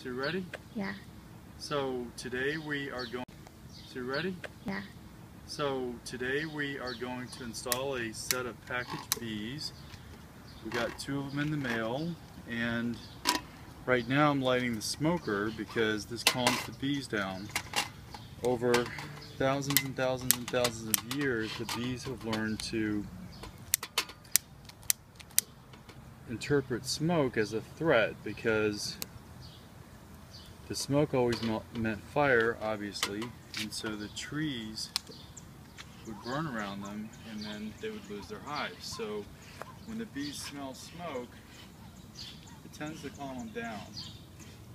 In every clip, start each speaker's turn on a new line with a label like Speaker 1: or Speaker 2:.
Speaker 1: So you ready?
Speaker 2: Yeah.
Speaker 1: So today we are going. So you ready?
Speaker 2: Yeah.
Speaker 1: So today we are going to install a set of packaged bees. We got 2 of them in the mail, and right now I'm lighting the smoker because this calms the bees down. Over thousands and thousands and thousands of years, the bees have learned to interpret smoke as a threat because the smoke always meant fire, obviously, and so the trees would burn around them and then they would lose their hives. So when the bees smell smoke, it tends to calm them down.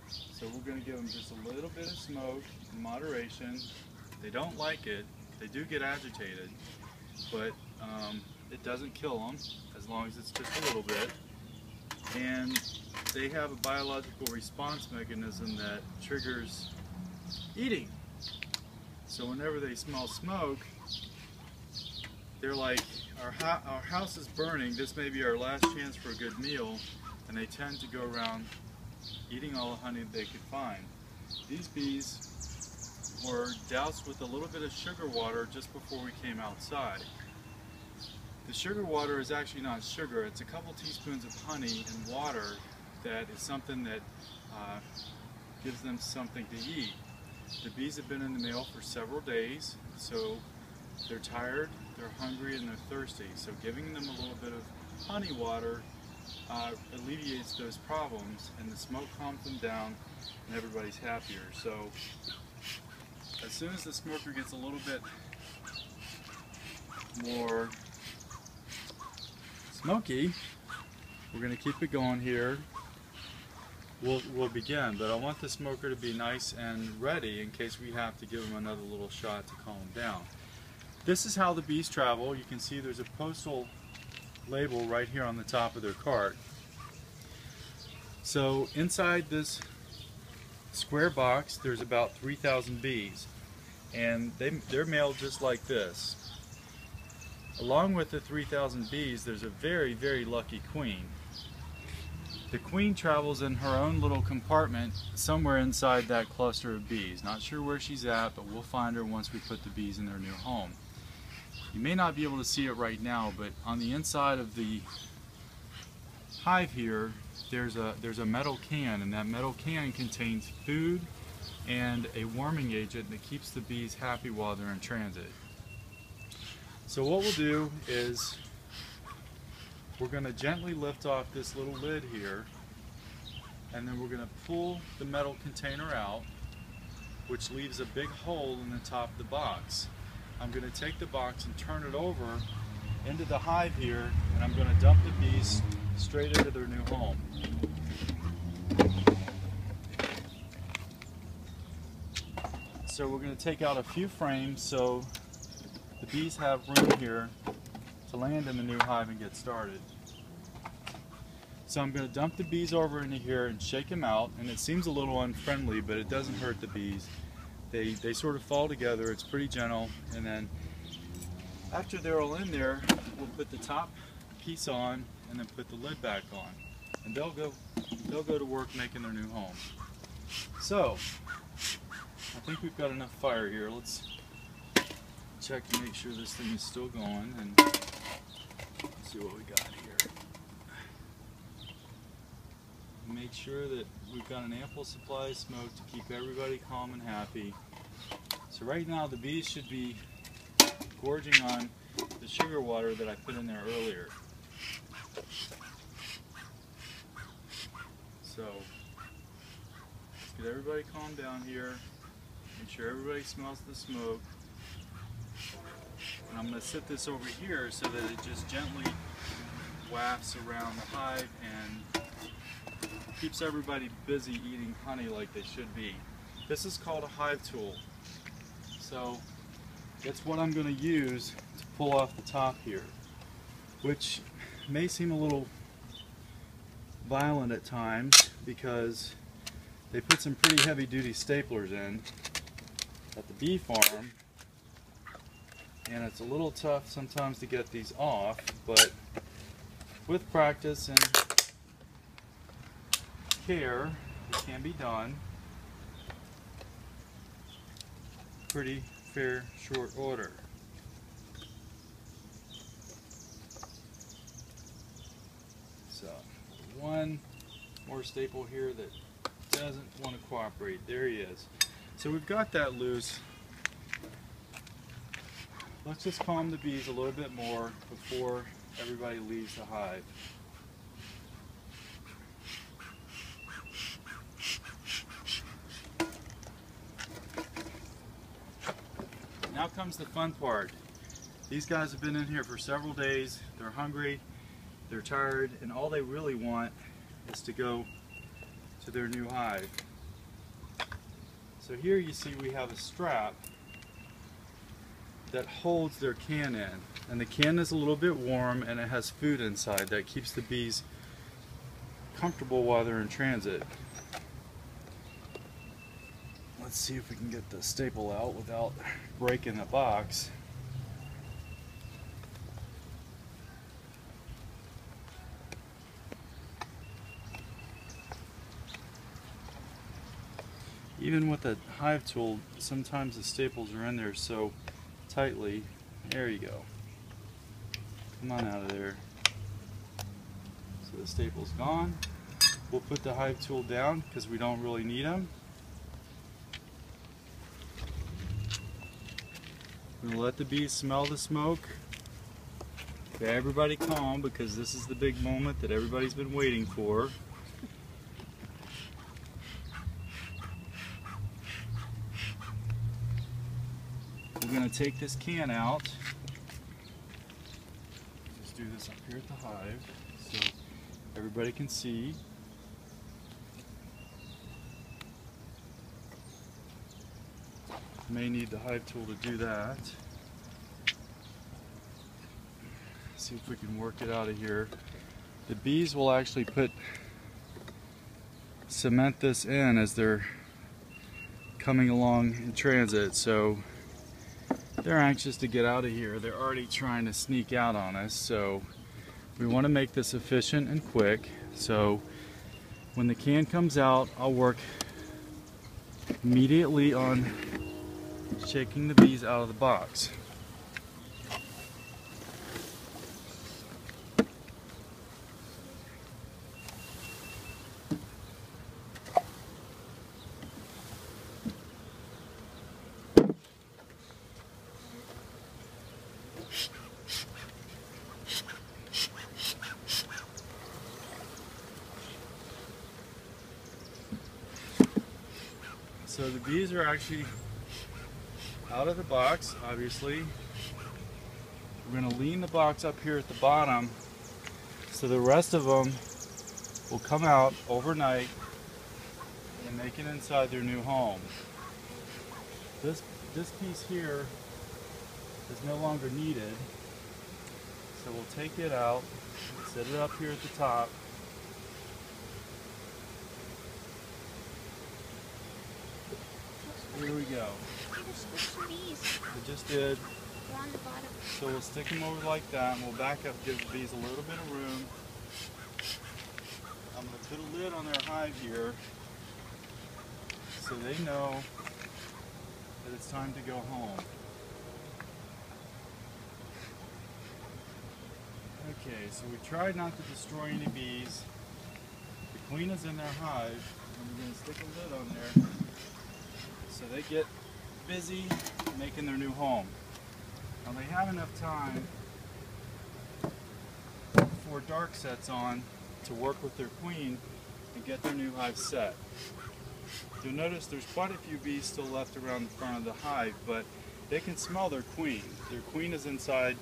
Speaker 1: So we're going to give them just a little bit of smoke in moderation. They don't like it. They do get agitated, but it doesn't kill them as long as it's just a little bit. And they have a biological response mechanism that triggers eating. So whenever they smell smoke, they're like, our house is burning, this may be our last chance for a good meal, and they tend to go around eating all the honey that they could find. These bees were doused with a little bit of sugar water just before we came outside. The sugar water is actually not sugar, it's a couple teaspoons of honey and water that is something that gives them something to eat. The bees have been in the mail for several days, so they're tired, they're hungry, and they're thirsty. So giving them a little bit of honey water alleviates those problems, and the smoke calms them down, and everybody's happier. So as soon as the smoker gets a little bit more smoky, we're going to keep it going here. We'll begin, but I want the smoker to be nice and ready in case we have to give them another little shot to calm them down. This is how the bees travel. You can see there's a postal label right here on the top of their cart. So inside this square box there's about 3,000 bees, and they're mailed just like this. Along with the 3,000 bees, there's a very, very lucky queen. The queen travels in her own little compartment somewhere inside that cluster of bees. Not sure where she's at, but we'll find her once we put the bees in their new home. You may not be able to see it right now, but on the inside of the hive here, there's a metal can, and that metal can contains food and a warming agent that keeps the bees happy while they're in transit. So what we'll do is we're going to gently lift off this little lid here, and then we're going to pull the metal container out, which leaves a big hole in the top of the box. I'm going to take the box and turn it over into the hive here, and I'm going to dump the bees straight into their new home. So we're going to take out a few frames so the bees have room here to land in the new hive and get started. So I'm going to dump the bees over into here and shake them out, and it seems a little unfriendly, but it doesn't hurt the bees. They sort of fall together, it's pretty gentle, and then after they're all in there, we'll put the top piece on and then put the lid back on, and they'll go to work making their new home. So I think we've got enough fire here. Let's check to make sure this thing is still going, and see what we got here. Make sure that we've got an ample supply of smoke to keep everybody calm and happy. So right now the bees should be gorging on the sugar water that I put in there earlier. So let's get everybody calmed down here. Make sure everybody smells the smoke. And I'm going to sit this over here so that it just gently wafts around the hive and keeps everybody busy eating honey like they should be. This is called a hive tool. So that's what I'm going to use to pull off the top here, which may seem a little violent at times because they put some pretty heavy duty staplers in at the bee farm, and it's a little tough sometimes to get these off, but with practice and care it can be done pretty fair short order. So one more staple here that doesn't want to cooperate. There he is. So we've got that loose. Let's just calm the bees a little bit more before everybody leaves the hive. Now comes the fun part. These guys have been in here for several days. They're hungry, they're tired, and all they really want is to go to their new hive. So here you see we have a strap that holds their can in, and the can is a little bit warm and it has food inside that keeps the bees comfortable while they're in transit. Let's see if we can get the staple out without breaking the box. Even with a hive tool, sometimes the staples are in there so tightly. There you go. Come on out of there. So the staple's gone. We'll put the hive tool down because we don't really need them. We'll let the bees smell the smoke. Okay, everybody calm, because this is the big moment that everybody's been waiting for. We're going to take this can out. Just do this up here at the hive so everybody can see. May need the hive tool to do that. See if we can work it out of here. The bees will actually cement this in as they're coming along in transit, so they're anxious to get out of here. They're already trying to sneak out on us, so we want to make this efficient and quick. So when the can comes out, I'll work immediately on shaking the bees out of the box. So the bees are actually out of the box, obviously. We're going to lean the box up here at the bottom so the rest of them will come out overnight and make it inside their new home. This piece here is no longer needed, so we'll take it out, set it up here at the top. Here we go. We just did.
Speaker 2: They're on the bottom.
Speaker 1: So we'll stick them over like that, and we'll back up, give the bees a little bit of room. I'm going to put a lid on their hive here so they know that it's time to go home. Okay, so we tried not to destroy any bees. The queen is in their hive, and we're going to stick a lid on there so they get busy making their new home. Now they have enough time before dark sets on to work with their queen and get their new hive set. You'll notice there's quite a few bees still left around the front of the hive, but they can smell their queen. Their queen is inside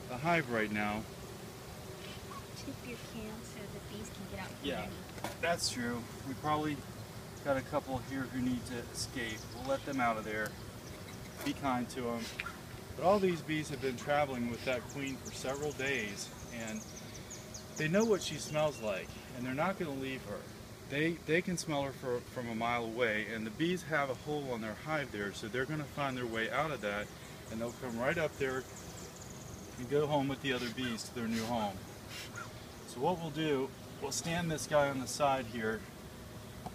Speaker 1: the hive right now.
Speaker 2: Tip your can so the bees can get out from underneath.
Speaker 1: That's true. We probably got a couple here who need to escape. We'll let them out of there. Be kind to them. But all these bees have been traveling with that queen for several days, and they know what she smells like, and they're not going to leave her. They can smell her from a mile away, and the bees have a hole on their hive there, so they're going to find their way out of that, and they'll come right up there and go home with the other bees to their new home. So what we'll do, we'll stand this guy on the side here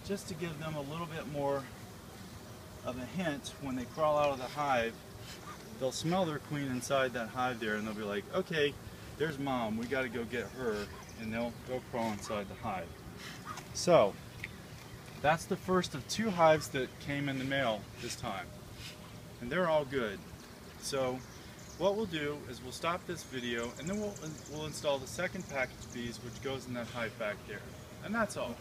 Speaker 1: just to give them a little bit more of a hint when they crawl out of the hive. They'll smell their queen inside that hive there, and they'll be like, okay, there's mom, we got to go get her, and they'll go crawl inside the hive. So that's the first of 2 hives that came in the mail this time, and they're all good. So what we'll do is we'll stop this video, and then we'll install the second package of bees, which goes in that hive back there, and that's all.